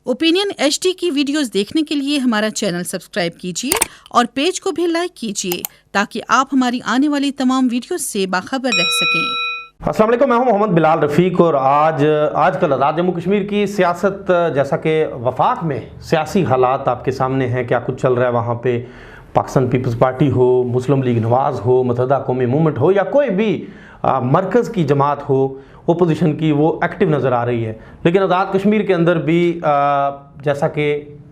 Opinion HD की videos देखने के लिए हमारा चैनल सब्सक्राइब कीजिए और पेज को भी लाइक कीजिए ताकि आप हमारी आने वाली तमाम वीडियोस से बाखबर रह सकें। अस्सलाम वालेकुम, मैं हूं मोहम्मद बिलाल रफ़ीक और आजकल आज़ाद जम्मू कश्मीर की सियासत, जैसा कि वफाक में सियासी हालात आपके सामने हैं, क्या कुछ चल रहा है वहाँ पे। पाकिस्तान पीपल्स पार्टी हो, मुस्लिम लीग नवाज़ हो, मुत्तहिदा कौमी मूवमेंट हो या कोई भी मरकज़ की जमात हो ओपोजिशन की, वो एक्टिव नज़र आ रही है। लेकिन आज़ाद कश्मीर के अंदर भी जैसा कि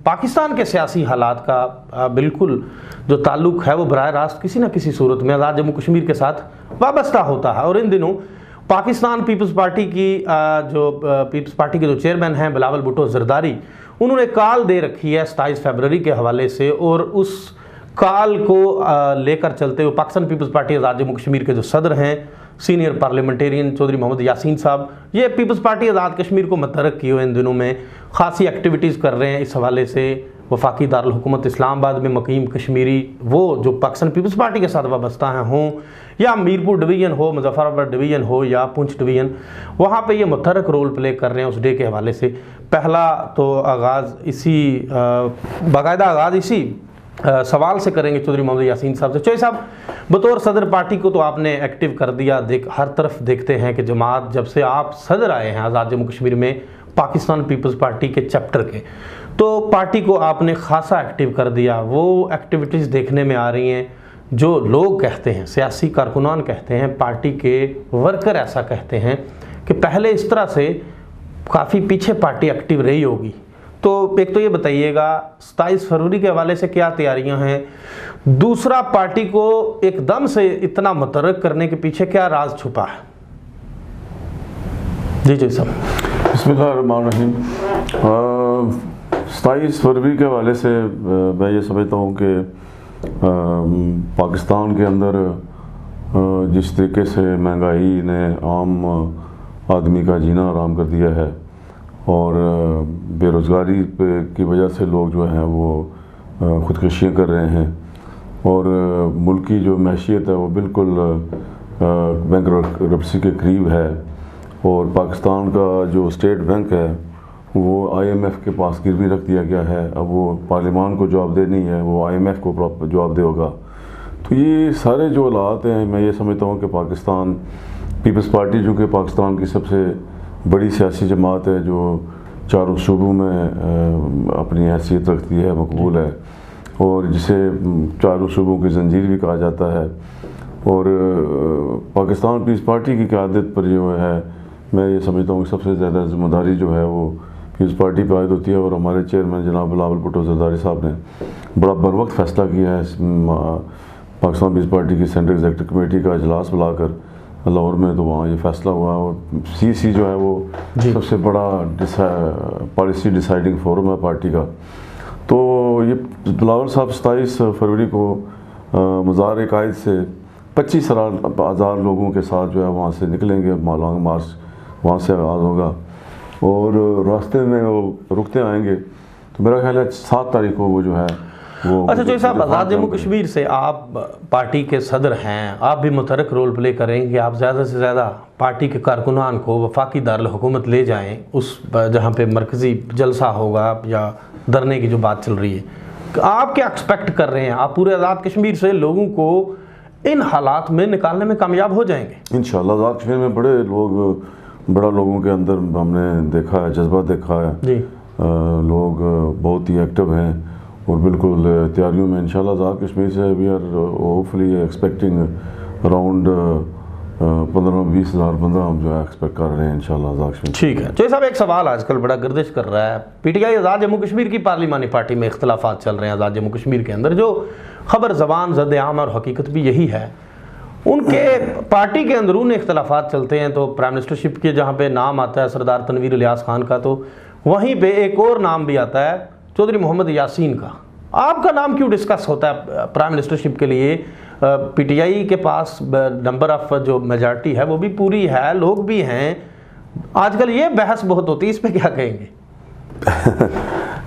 पाकिस्तान के सियासी हालात का बिल्कुल जो ताल्लुक़ है वो बराह रास्त किसी न किसी सूरत में आज़ाद जम्मू कश्मीर के साथ वाबस्ता होता है। और इन दिनों पाकिस्तान पीपल्स पार्टी की पीपल्स पार्टी के जो चेयरमैन हैं बिलावल भुट्टो जरदारी, उन्होंने कॉल दे रखी है 27 फरवरी के हवाले से, और उस कॉल को लेकर चलते हुए पाकिस्तान पीपल्स पार्टी आज़ाद जम्मू कश्मीर के जो सदर हैं, सीनियर पार्लियामेंटेरियन चौधरी मोहम्मद यासीन साहब, ये पीपल्स पार्टी आज़ाद कश्मीर को मुतहर्रिक किए हुए इन दिनों में खासी एक्टिविटीज़ कर रहे हैं। इस हवाले से वफाकी दारुल हुकूमत इस्लामाबाद में मुकीम कश्मीरी, वो जो पाकिस्तान पीपल्स पार्टी के साथ वाबस्ता हैं हों, या मीरपुर डिवीज़न हो, मुजफ्फराबाद डिवीज़न हो या पुंछ डिवीज़न, वहाँ पे ये मुतहर्रिक रोल प्ले कर रहे हैं उस डे के हवाले से। पहला तो आगाज़ इसी बाकायदा आगाज़ इसी सवाल से करेंगे चौधरी मोहम्मद यासीन साहब से। चौधरी साहब, बतौर सदर पार्टी को तो आपने एक्टिव कर दिया, हर तरफ देखते हैं कि जमात जब से आप सदर आए हैं आज़ाद जम्मू कश्मीर में पाकिस्तान पीपल्स पार्टी के चैप्टर के, तो पार्टी को आपने खासा एक्टिव कर दिया। वो एक्टिविटीज़ देखने में आ रही हैं जो लोग कहते हैं, सियासी कारकुनान कहते हैं, पार्टी के वर्कर ऐसा कहते हैं कि पहले इस तरह से काफ़ी पीछे पार्टी एक्टिव रही होगी। तो एक तो ये बताइएगा 27 फरवरी के हवाले से क्या तैयारियां हैं, दूसरा पार्टी को एकदम से इतना मुतहर्रिक करने के पीछे क्या राज छुपा है। जी जी साहब। बिस्मिल्लाहिर्रहमानिर्रहीम। 27 फरवरी के हवाले से मैं ये समझता हूँ कि पाकिस्तान के अंदर जिस तरीके से महंगाई ने आम आदमी का जीना आराम कर दिया है और बेरोज़गारी की वजह से लोग जो हैं वो ख़ुदकुशियाँ कर रहे हैं और मुल्क की जो मैशियत है वो बिल्कुल बैंकरप्सी के करीब है, और पाकिस्तान का जो स्टेट बैंक है वो IMF के पास गिरवी रख दिया गया है। अब वो पार्लियामान को जवाब देनी है, वो IMF को प्रॉपर जवाब देगा। तो ये सारे जो हालात हैं, मैं ये समझता हूँ कि पाकिस्तान पीपल्स पार्टी जो कि पाकिस्तान की सबसे बड़ी सियासी जमात है, जो चारों सूबों में अपनी हैसियत रखती है, मकबूल है, और जिसे चारों सूबों की जंजीर भी कहा जाता है। और पाकिस्तान पीपल्स पार्टी की क़यादत पर जो है, मैं ये समझता हूँ कि सबसे ज़्यादा ज़िम्मेदारी जो है वो पीपल्स पार्टी पर आयद होती है। और हमारे चेयरमैन जनाब बिलावल भुट्टो जरदारी साहब ने बड़ा बर वक्त फ़ैसला किया है। पाकिस्तान पीपल्स पार्टी की सेंट्रल एग्जीक्यूटिव कमेटी का इजलास बुलाकर लाहौर में, तो वहाँ ये फ़ैसला हुआ। और CC जो है वो सबसे बड़ा पॉलिसी डिसाइडिंग फोरम है पार्टी का। तो ये बिलावल साहब 27 फरवरी को मज़ार कायद से 25,000 लोगों के साथ जो है वहाँ से निकलेंगे, लॉन्ग मार्च वहाँ से आगाज़ होगा और रास्ते में वो रुकते आएंगे। तो मेरा ख्याल है 7 तारीख को वो जो है वो। अच्छा चौधरी साहब, आज़ाद जम्मू कश्मीर से आप पार्टी के सदर हैं, आप भी मुतहर्रिक रोल प्ले करेंगे, आप ज़्यादा से ज़्यादा पार्टी के कारकुनान को वफाकी दारुल हुकूमत ले जाएं उस जहाँ पे मरकज़ी जलसा होगा या धरने की जो बात चल रही है, आप क्या एक्सपेक्ट कर रहे हैं? आप पूरे आज़ाद कश्मीर से लोगों को इन हालात में निकालने में कामयाब हो जाएंगे? इंशाअल्लाह। आज़ाद कश्मीर में बड़ा लोगों के अंदर हमने देखा है, जज्बा देखा है जी। लोग बहुत ही एक्टिव हैं और बिल्कुल तैयारियों में इंशाल्लाह आज़ाद कश्मीर से we are hopefully expecting around 15-20 हज़ार बंदा हम जो है एक्सपेक्ट कर रहे हैं इंशाल्लाह आज़ाद कश्मीर। ठीक है चौधरी साहब, एक सवाल आजकल बड़ा गर्दिश कर रहा है। PTI आज़ाद जम्मू कश्मीर की पार्लिमानी पार्टी में इख्तलाफात चल रहे हैं आज़ाद जम्मू कश्मीर के अंदर, जो खबर ज़बान ज़द-ए-आम और हकीकत भी यही है। उनके पार्टी के अंदरून इख्तलाफात चलते हैं, तो प्राइम मिनिस्टरशिप के जहाँ पे नाम आता है सरदार तनवीर इलियास खान का, तो वहीं पे एक और नाम भी आता है चौधरी मोहम्मद यासीन का। आपका नाम क्यों डिस्कस होता है प्राइम मिनिस्टरशिप के लिए? PTI के पास नंबर ऑफ जो मेजॉरिटी है वो भी पूरी है, लोग भी हैं, आजकल ये बहस बहुत होती है, इस पे क्या कहेंगे?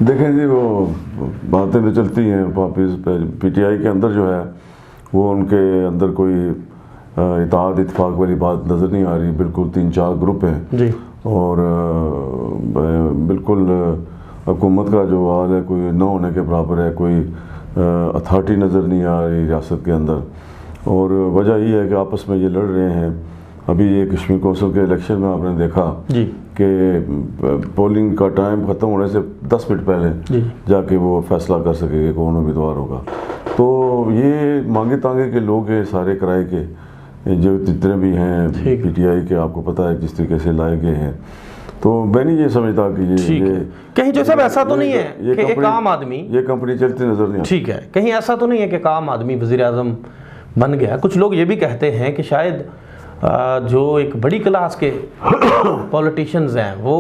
देखें जी, वो बातें तो चलती हैं वापस PTI के अंदर जो है वो उनके अंदर कोई इत्तेहाद इत्तेफाक वाली बात नज़र नहीं आ रही। बिल्कुल 3-4 ग्रुप हैं जी, और बिल्कुल हुकूमत का जो हाल है कोई न होने के बराबर है, कोई अथॉरिटी नज़र नहीं आ रही रियासत के अंदर। और वजह ये है कि आपस में ये लड़ रहे हैं। अभी ये कश्मीर कौंसिल के इलेक्शन में आपने देखा जी कि पोलिंग का टाइम ख़त्म होने से 10 मिनट पहले जाके वो फैसला कर सके कि कौन उम्मीदवार होगा। तो ये मांगे तांगे के लोग हैं सारे किराए के, जो जितने भी हैं PTI के, आपको पता है जिस तरीके से लाए गए हैं। तो मैं नहीं ये समझता कि ये कहीं जो सब ऐसा तो नहीं है कि एक आम आदमी, ये कंपनी चलती नजर नहीं आती। ठीक है, कहीं ऐसा तो नहीं है कि एक आम आदमी वज़ीर आज़म बन गया। कुछ लोग ये भी कहते हैं कि शायद जो एक बड़ी क्लास के पॉलिटिशियंस हैं वो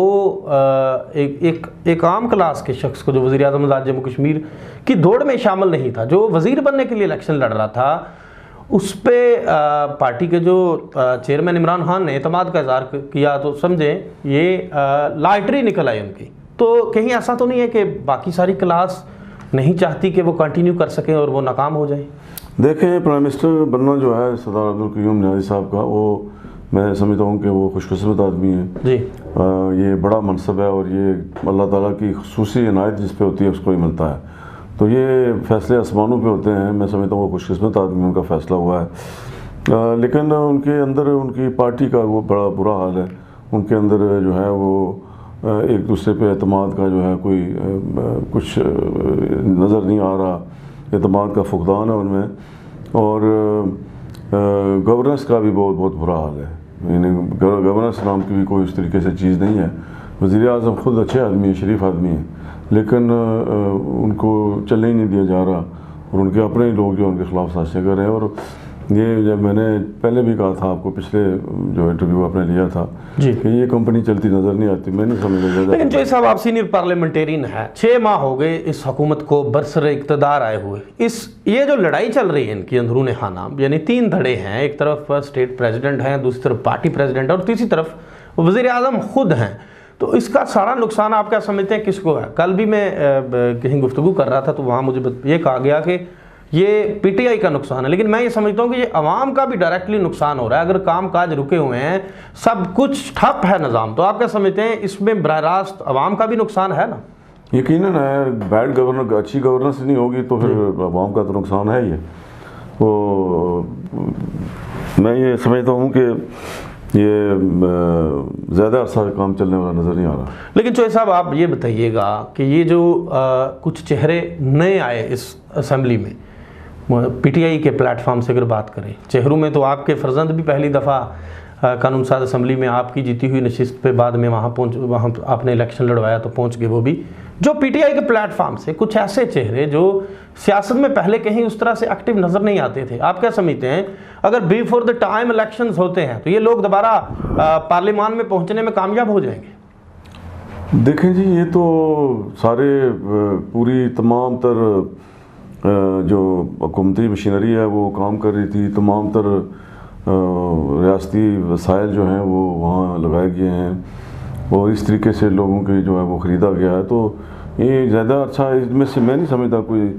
एक आम क्लास के शख्स को, जो वज़ीर आज़म जम्मू कश्मीर की दौड़ में शामिल नहीं था, जो वज़ीर बनने के लिए इलेक्शन लड़ रहा था, उस पर पार्टी के जो चेयरमैन इमरान खान ने एतमाद का इज़हार किया, तो समझें ये लॉटरी निकल आई उनकी। तो कहीं ऐसा तो नहीं है कि बाकी सारी क्लास नहीं चाहती कि वो कंटिन्यू कर सकें और वो नाकाम हो जाए? देखें, प्राइम मिनिस्टर बनना जो है सरदार अब्दुल क़य्यूम नियाज़ी साहब का, वो मैं समझता हूँ कि वो खुशकिस्मत आदमी है जी। ये बड़ा मनसब है और ये अल्लाह ताला की खुसूसी इनायत जिस पे होती है उसको ही मिलता है। तो ये फैसले आसमानों पे होते हैं। मैं समझता हूँ वो खुशकिस्मत आदमी, उनका फ़ैसला हुआ है। लेकिन उनके अंदर उनकी पार्टी का वो बड़ा बुरा हाल है। उनके अंदर जो है वो एक दूसरे पे एतमाद का जो है कोई कुछ नज़र नहीं आ रहा, एतमाद का फुकदान है उनमें। और गवर्नेंस का भी बहुत बहुत बुरा हाल है। यानी गवर्नेंस नाम की भी कोई इस तरीके से चीज़ नहीं है। वज़ीर आज़म ख़ुद अच्छे आदमी है, शरीफ आदमी है, लेकिन उनको चलने ही नहीं दिया जा रहा और उनके अपने ही लोग जो उनके ख़िलाफ़ साजिशें कर रहे हैं। और ये जब मैंने पहले भी कहा था आपको, पिछले जो इंटरव्यू आपने लिया था जी, कि ये कंपनी चलती नज़र नहीं आती, मैं नहीं समझ रहा। लेकिन जो साहब आप सीनियर पार्लियामेंटेरियन है, 6 माह हो गए इस हुकूमत को बरसरे इक़्तिदार आए हुए। ये जो लड़ाई चल रही है इनकी अंदरूनी खाना, यानी 3 धड़े हैं, एक तरफ स्टेट प्रेसिडेंट हैं, दूसरी तरफ पार्टी प्रेसिडेंट और तीसरी तरफ वज़ीर आज़म खुद हैं। तो इसका सारा नुकसान आप क्या समझते हैं किसको है? कल भी मैं कहीं गुफ्तगू कर रहा था तो वहाँ मुझे ये कहा गया कि ये PTI का नुकसान है, लेकिन मैं ये समझता हूँ कि ये अवाम का भी डायरेक्टली नुकसान हो रहा है। अगर काम काज रुके हुए हैं, सब कुछ ठप है निज़ाम, तो आप क्या समझते हैं इसमें बराह रास्त अवाम का भी नुकसान है ना? यकीनन है। बैड गवर्नर, अच्छी गवर्नेंस नहीं होगी तो फिर अवाम का तो नुकसान है ही है। तो मैं ये समझता हूँ कि ये ज़्यादा अर्सा काम चलने वाला नज़र नहीं आ रहा। लेकिन चौधरी साहब आप ये बताइएगा कि ये जो कुछ चेहरे नए आए इस असेंबली में, PTI के प्लेटफॉर्म से अगर बात करें, चेहरों में तो आपके फर्जंद भी पहली दफ़ा कानून साज असम्बली में आपकी जीती हुई नशिस्त पे बाद में वहाँ आपने इलेक्शन लड़वाया तो पहुँच गए वो भी। जो PTI के प्लेटफॉर्म से कुछ ऐसे चेहरे जो सियासत में पहले कहीं उस तरह से एक्टिव नज़र नहीं आते थे, आप क्या समझते हैं अगर बिफोर द टाइम इलेक्शंस होते हैं तो ये लोग दोबारा पार्लियामान में पहुँचने में कामयाब हो जाएंगे? देखें जी, ये तो सारे पूरी तमाम तर जो हुकूमती मशीनरी है वो काम कर रही थी, तमाम तर रियासती वसाइल जो हैं वो वहाँ लगाए गए हैं और इस तरीके से लोगों की जो है वो ख़रीदा गया है। तो ये ज़्यादा अच्छा, इसमें से मैं नहीं समझता कोई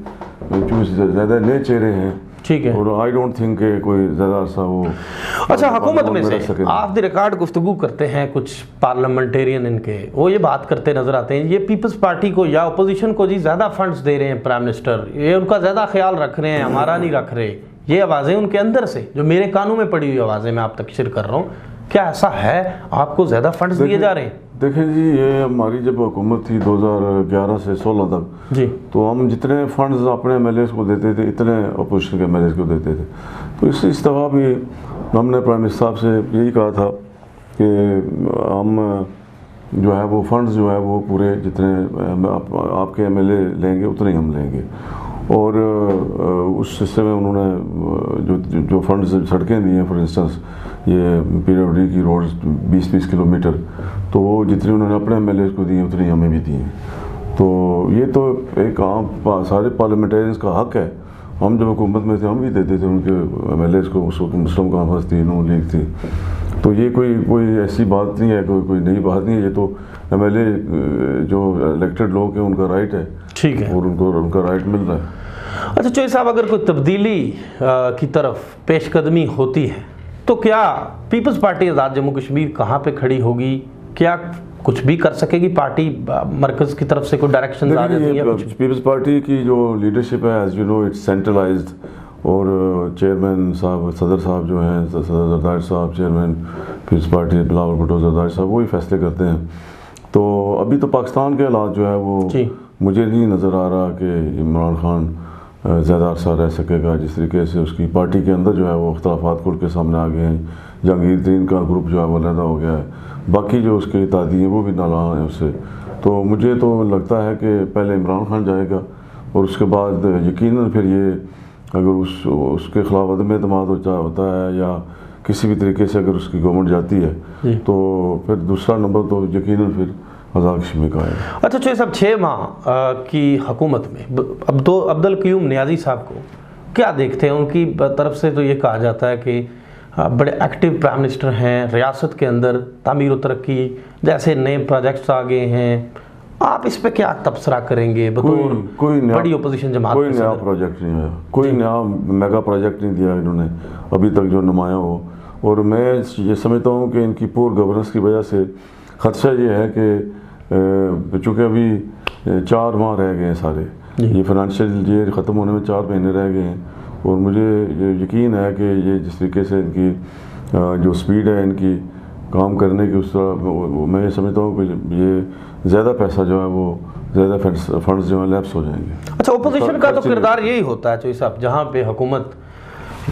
ज़्यादा नए चेहरे हैं, ठीक है, और आई डोंट थिंक कोई ज़्यादा अर्सा वो। अच्छा, हुकूमत में से आप द रिकॉर्ड गुफ्तगू करते हैं कुछ पार्लियामेंटेरियन इनके, वो ये बात करते नजर आते हैं ये पीपल्स पार्टी को या अपोजिशन को जी ज़्यादा फंड्स दे रहे हैं प्राइम मिनिस्टर, ये उनका ज़्यादा ख्याल रख रहे हैं, हमारा नहीं रख रहे। ये आवाज़ें उनके अंदर से, जो मेरे कानों में पड़ी हुई आवाज़ें मैं आप तक शेयर कर रहा हूँ, क्या ऐसा है? आपको ज़्यादा फंड्स दिए जा रहे हैं? देखें जी, ये हमारी जब हुकूमत थी 2011 से 16 तक जी, तो हम जितने फंड्स अपने MLAs को देते थे इतने अपोजिशन के MLAs को देते थे। तो इस दफ़ा भी हमने प्राइम मिनिस्टर साहब से यही कहा था कि हम जो है वो फंड्स जो है वो पूरे जितने आपके MLA लेंगे उतने ही हम लेंगे। और उस सिलसिले में उन्होंने जो फंड्स सड़कें दी हैं, फॉर इंस्टेंस ये PWD की रोड्स 20-20 किलोमीटर, तो वो जितनी उन्होंने अपने MLAs को दिए उतनी हमें भी दिए। तो ये तो एक आम सारे पार्लियामेंटेरियंस का हक है। हम जब हुकूमत में थे हम भी देते थे उनके MLAs को, उस वक्त मुस्लिम कॉन्फ्रेंस थी, नून लीग थी। तो ये कोई ऐसी बात नहीं है, कोई नई बात नहीं है। ये तो MLA जो इलेक्टेड लोग हैं उनका राइट है, ठीक है, और उनको उनका राइट मिल रहा है। अच्छा चौधरी साहब, अगर कोई तब्दीली की तरफ पेशकदमी होती है तो क्या पीपल्स पार्टी आज़ाद जम्मू कश्मीर कहाँ पे खड़ी होगी? क्या कुछ भी कर सकेगी पार्टी, मरकज़ की तरफ से कोई डायरेक्शन आ जाती है? पीपल्स पार्टी की जो लीडरशिप है, as you know, it's centralized, और चेयरमैन साहब, सदर साहब जो हैं, सदर जरदारी साहब, chairman Peoples Party Bilawal Bhutto Zardari साहब, वही फैसले करते हैं। तो अभी तो पाकिस्तान के हालात जो है वो मुझे नहीं नज़र आ रहा कि इमरान खान ज़्यादा अरसा रह सकेगा। जिस तरीके से उसकी पार्टी के अंदर जो है वो अख्तलाफात खुल के सामने आ गए हैं, जहांगीर तरीन का ग्रुप जो है वो अलहदा हो गया है, बाकी जो उसके इत्तेहादी हैं वो भी नाला हैं उससे। तो मुझे तो लगता है कि पहले इमरान खान जाएगा और उसके बाद यकीनन फिर ये अगर उसके खिलाफ अदम एतमाद होता है या किसी भी तरीके से अगर उसकी गवर्नमेंट जाती है तो फिर दूसरा नंबर तो यकीनन फिर आज़ाद कश्मीर का है। अच्छा चौधरी साहब, 6 माह की हुकूमत में अब्दुल क़य्यूम नियाज़ी साहब को क्या देखते हैं? उनकी तरफ से तो ये कहा जाता है कि बड़े एक्टिव प्राइम मिनिस्टर हैं, रियासत के अंदर तामीर और तरक्की जैसे नए प्रोजेक्ट्स आ गए हैं। आप इस पे क्या तबसरा करेंगे बतौर कोई बड़ी ओपोजिशन जमात? कोई नया प्रोजेक्ट नहीं है, कोई नया मेगा प्रोजेक्ट नहीं दिया इन्होंने अभी तक जो नुमाया हो। और मैं ये समझता हूँ कि इनकी पूर गवर्नेंस की वजह से खदशा ये है कि चूँकि अभी 4 माह रह गए हैं सारे, ये फाइनेंशियल ईयर ख़त्म होने में 4 महीने रह गए हैं, और मुझे यकीन है कि ये जिस तरीके से इनकी जो स्पीड है इनकी काम करने की, उस तरह मैं ये समझता हूँ कि ये ज़्यादा पैसा जो है वो ज़्यादा फंड्स जो है लैप्स हो जाएंगे। अच्छा, ओपोजिशन का तो किरदार यही होता है चौधरी साहब, जहाँ पे हुकूमत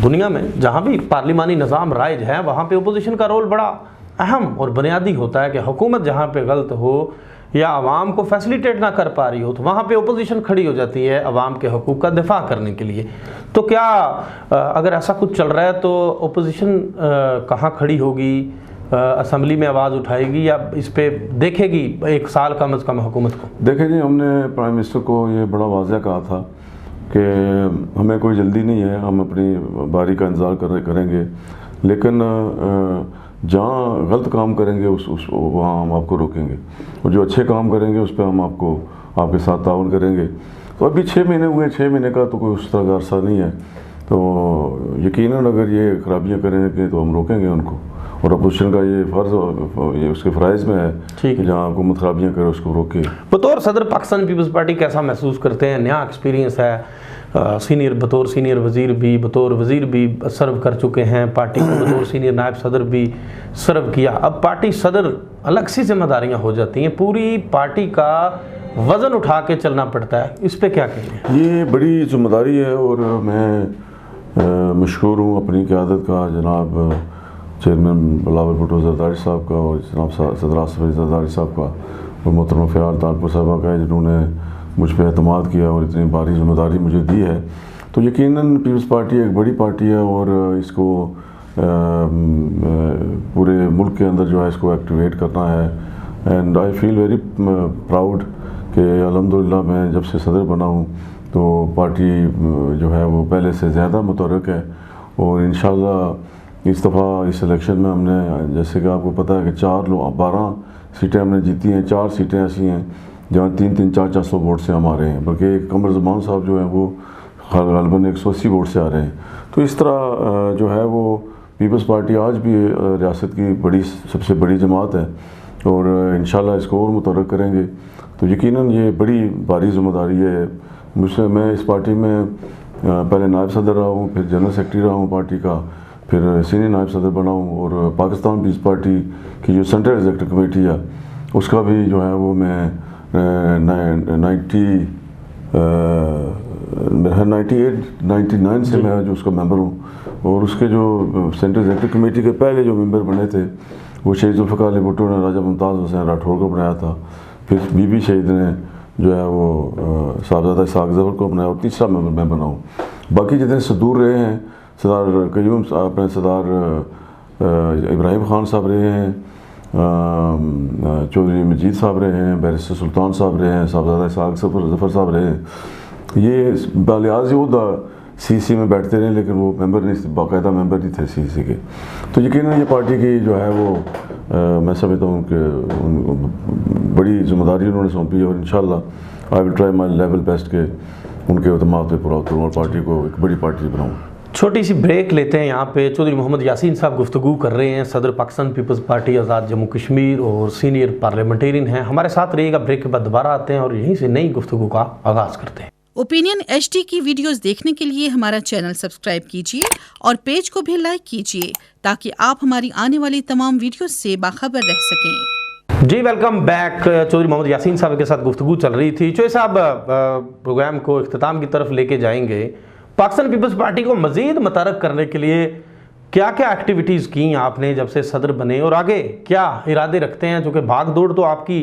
दुनिया में जहाँ भी पार्लिमानी निज़ाम राइज है वहाँ पे ओपोजिशन का रोल बड़ा अहम और बुनियादी होता है कि हुकूमत जहाँ पे गलत हो या आवाम को फैसिलिटेट ना कर पा रही हो तो वहाँ पे ओपोजिशन खड़ी हो जाती है आवाम के हकूक़ का दिफा करने के लिए। तो क्या अगर ऐसा कुछ चल रहा है तो ओपोजिशन कहाँ खड़ी होगी? असम्बली में आवाज़ उठाएगी या इस पे देखेगी 1 साल कम अज़ कम हुकूमत को? देखें जी, हमने प्राइम मिनिस्टर को ये बड़ा वाज़ह कहा था कि हमें कोई जल्दी नहीं है, हम अपनी बारी का इंतज़ार करेंगे, लेकिन जहाँ गलत काम करेंगे वहाँ हम आपको रोकेंगे, और जो अच्छे काम करेंगे उस पर हम आपके साथ ताउन करेंगे। तो अभी 6 महीने हुए, 6 महीने का तो कोई उस तरह का अरसा नहीं है, तो यकीनन अगर ये खराबियाँ करेंगे तो हम रोकेंगे उनको, और अपोजिशन का ये फ़र्ज़ ये उसके फ़राइज़ में है कि जहाँ हुकूमत खराबियाँ करे उसको रोके। बतौर सदर पाकिस्तान पीपल्स पार्टी कैसा महसूस करते हैं? नया एक्सपीरियंस है, बतौर सीनियर वज़ीर भी, बतौर वज़ीर भी सर्व कर चुके हैं पार्टी को, बतौर सीनियर नायब सदर भी सर्व किया, अब पार्टी सदर अलग सी जिम्मेदारियाँ हो जाती हैं, पूरी पार्टी का वज़न उठा के चलना पड़ता है, इस पर क्या कहेंगे? ये बड़ी जिम्मेदारी है, और मैं मशहूर हूँ अपनी क़यादत का, जनाब चेयरमैन बिलावल भुट्टो जरदारी साहब का और जनाब सदर आसिफ अली जरदारी साहब का और मोहतरमा फ़याल तालपुर साहबा का, जिन्होंने मुझ पर एतमाद किया और इतनी भारी जिम्मेदारी मुझे दी है। तो यकीनन पीपल्स पार्टी एक बड़ी पार्टी है और इसको पूरे मुल्क के अंदर जो है इसको एक्टिवेट करना है। And I feel very proud कि अल्हम्दुलिल्लाह मैं जब से सदर बना हूँ तो पार्टी जो है वो पहले से ज़्यादा मुतहर्रिक है, और इंशाअल्लाह इस दफ़ा इस इलेक्शन में हमने, जैसे कि आपको पता है कि 12 सीटें हमने जीती हैं, 4 सीटें ऐसी हैं जहाँ 300, 400 वोट से हम आ रहे हैं, बल्कि कमर ज़मान साहब जो हैं वो ग़ालिबन 180 वोट से आ रहे हैं। तो इस तरह जो है वो पीपल्स पार्टी आज भी रियासत की सबसे बड़ी जमात है, और इंशाल्लाह इसको और मुतहर्रिक करेंगे। तो यकीनन ये बड़ी भारी ज़िम्मेदारी है मुझसे। मैं इस पार्टी में पहले नायब सदर रहा हूँ, फिर जनरल सेक्रेटरी रहा हूँ पार्टी का, फिर सीनियर नायब सदर बना हूँ, और पाकिस्तान पीपल्स पार्टी की जो सेंट्रल एग्जीक्यूटिव कमेटी है उसका भी जो है वो मैं 98-99 से मैं जो उसका मेंबर हूँ, और उसके जो सेंट्रल एग्जीक्यूटिव कमेटी के पहले जो मेंबर बने थे वो शहीद ज़ुल्फ़िकार अली भुट्टो ने राजा मुमताज़ हुसैन राठौर को बनाया था, फिर बीबी शहीद ने जो है वो साहबज़ादा इसहाक़ ज़फ़र को बनाया, और तीसरा मेंबर मैं बना हूँ। बाकी जितने सदूर रहे हैं, सरदार क़य्यूम अपने सरदार इब्राहिम ख़ान साहब रहे हैं, चौधरी मजीद साहब रहे हैं, बैरिस्टर सुल्तान साहब रहे हैं, साहबज़ादा इसहाक़ ज़फ़र साहब रहे हैं। ये बालियाज़ CC में बैठते रहे, लेकिन वो मेंबर नहीं, बाकायदा मेंबर नहीं थे CC के। तो यकीनन ये पार्टी की जो है वो मैं समझता हूँ कि बड़ी जिम्मेदारी उन्होंने सौंपी है, और इंशाल्लाह I will try my level best के उनके उतमाद पे पूरा करूँ और पार्टी को एक बड़ी पार्टी बनाऊँ। छोटी सी ब्रेक लेते हैं। यहाँ पे चौधरी मोहम्मद यासीन साहब गुफ्तगू कर रहे हैं, सदर पाकिस्तान पीपल्स पार्टी आज़ाद जम्मू कश्मीर और सीनियर पार्लियामेंटेरियन हैं। हमारे साथ रहिएगा, ब्रेक के बाद दोबारा आते हैं और यहीं से नई गुफ्तगू का आगाज़ करते हैं। ओपिनियन HD की वीडियोस देखने के लिए हमारा चैनल सब्सक्राइब कीजिए और पेज को भी लाइक कीजिए ताकि आप हमारी आने वाली तमाम वीडियोस से बाखबर रह सकें। जी वेलकम बैक। चौधरी मोहम्मद यासीन साहब के साथ गुफ्तगू चल रही थी। चौधरी साहब प्रोग्राम को इख्तिताम की तरफ लेके जाएंगे। पाकिस्तान पीपल्स पार्टी को मज़ीद मुतरक करने के लिए क्या क्या एक्टिविटीज़ की आपने जब से सदर बने और आगे क्या इरादे रखते हैं? चूँकि भाग दौड़ तो आपकी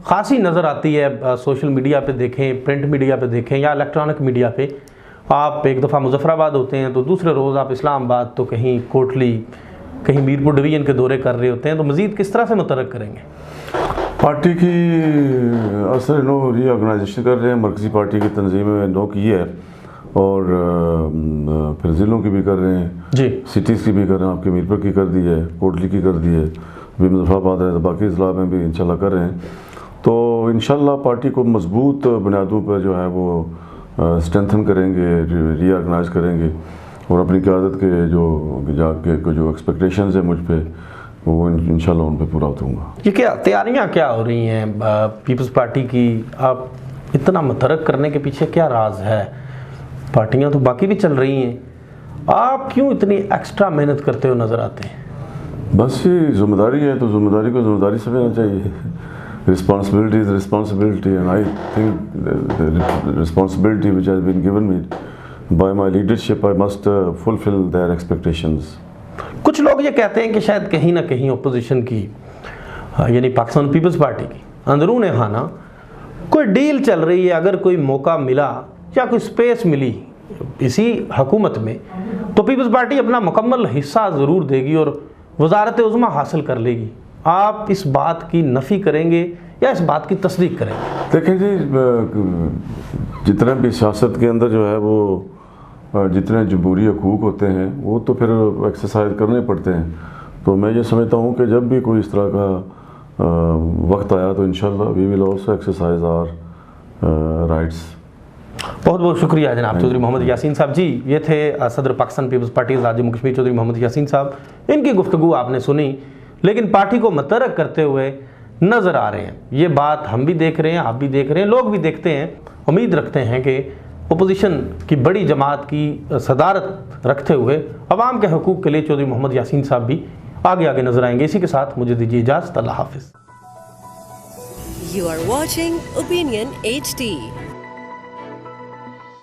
खासी नज़र आती है, सोशल मीडिया पे देखें, प्रिंट मीडिया पे देखें या इलेक्ट्रॉनिक मीडिया पे। आप एक दफ़ा मुजफ्फराबाद होते हैं तो दूसरे रोज़ आप इस्लामाबाद, तो कहीं कोटली, कहीं मीरपुर डिवीज़न के दौरे कर रहे होते हैं। तो मज़ीद किस तरह से मुतरक करेंगे? पार्टी की असर नो रीऑर्गेनाइजेशन कर रहे हैं, मरकज़ी पार्टी की तंजीम में नो की है और फिर ज़िलों की भी कर रहे हैं जी, सिटीज़ की भी कर रहे हैं। आपके मीरपुर की कर दी है, कोटली की कर दी है, अभी मुजफ्फराबाद है, तो बाकी ज़िला में भी इंशाल्लाह कर रहे हैं। तो इंशाल्लाह पार्टी को मजबूत बुनियादों पर जो है वो स्ट्रेंथन करेंगे, रीऑर्गेनाइज करेंगे और अपनी क़यादत के जो एक्सपेक्टेशंस है मुझ पे वो इंशाल्लाह उन पे पूरा उतरूँगा। ये क्या तैयारियां क्या हो रही हैं पीपल्स पार्टी की? आप इतना मुतरक करने के पीछे क्या राज है? पार्टियां तो बाकी भी चल रही हैं, आप क्यों इतनी एक्स्ट्रा मेहनत करते हो नज़र आते हैं? बस ये जिम्मेदारी है तो जिम्मेदारी को जिम्मेदारी समझना चाहिए। Responsibility is responsibility and I think the responsibility which has been given me by my leadership I must fulfil their expectations. कुछ लोग ये कहते हैं कि शायद कहीं ना कहीं अपोजिशन की यानी पाकिस्तान पीपल्स पार्टी की अंदरून खाना कोई डील चल रही है, अगर कोई मौका मिला या कोई स्पेस मिली इसी हुकूमत में तो पीपल्स पार्टी अपना मुकम्मल हिस्सा ज़रूर देगी और वज़ारत उज़्मा हासिल कर लेगी। आप इस बात की नफ़ी करेंगे या इस बात की तस्दीक करेंगे? देखें जी, जितना भी सियासत के अंदर जो है वो जितने जमहूरी हकूक़ होते हैं वो तो फिर एक्सरसाइज करने पड़ते हैं। तो मैं ये समझता हूँ कि जब भी कोई इस तरह का वक्त आया तो इंशाल्लाह we will also exercise our rights. बहुत बहुत शुक्रिया जनाब चौधरी मोहम्मद यासीन साहब जी। ये थे सदर पाकिस्तान पीपल्स पार्टी आज़ाद जम्मू कश्मीर चौधरी मोहम्मद यासीन साहब। इनकी गुफ्तगू आपने सुनी, लेकिन पार्टी को मुतरक करते हुए नज़र आ रहे हैं। ये बात हम भी देख रहे हैं, आप भी देख रहे हैं, लोग भी देखते हैं। उम्मीद रखते हैं कि अपोजिशन की बड़ी जमात की सदारत रखते हुए अवाम के हकूक़ के लिए चौधरी मोहम्मद यासीन साहब भी आगे आगे नजर आएंगे। इसी के साथ मुझे दीजिए इजाज़त। अल्लाह हाफिज़। You are watching Opinion HD.